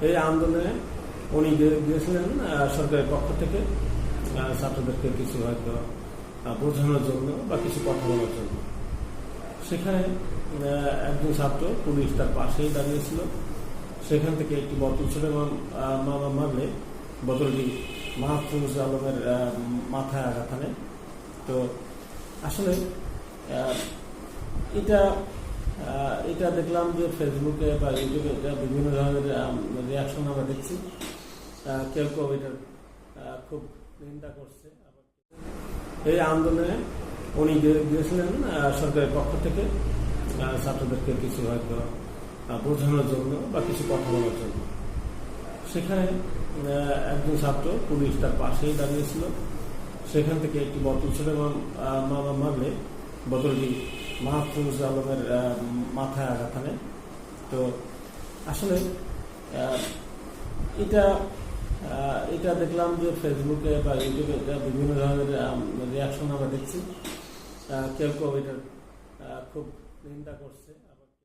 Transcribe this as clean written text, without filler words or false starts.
এই আন্দোলনে উনি গিয়েছিলেন সরকারের পক্ষ থেকে ছাত্রদেরকে কিছু হয়তো বোঝানোর জন্য বা কিছু কথা বলার জন্য। সেখানে একজন ছাত্র পুলিশ তার পাশেই দাঁড়িয়েছিল। সেখান থেকে একটি বোতল ছিল এবং মারলে বোতলটি মাহফুজ আলমের মাথায় আঘাত আনে। তো আসলে এটা দেখলাম যে ফেসবুকে বা ইউটিউবে এটা বিভিন্ন ধরনের রিয়াকশন আমরা দেখছি। কেউ কেউ এটার খুব নিন্দা করছে। এই আন্দোলনে উনি গিয়েছিলেন সরকারের পক্ষ থেকে ছাত্রদেরকে কিছু হয়তো বোঝানোর জন্য বা কিছু কথা বলার জন্য। সেখানে একজন ছাত্র পুলিশ তার পাশেই দাঁড়িয়েছিল। সেখান থেকে একটি বোতল ছিল এবং মারলে বোতলটি মাহফুজ আলমের মাথায় আঘাত আনে। তো আসলে এটা দেখলাম যে ফেসবুকে বা ইউটিউবে এটা বিভিন্ন ধরনের রিয়াকশন আমরা দেখছি। কেউ কেউ এটার খুব নিন্দা করছে।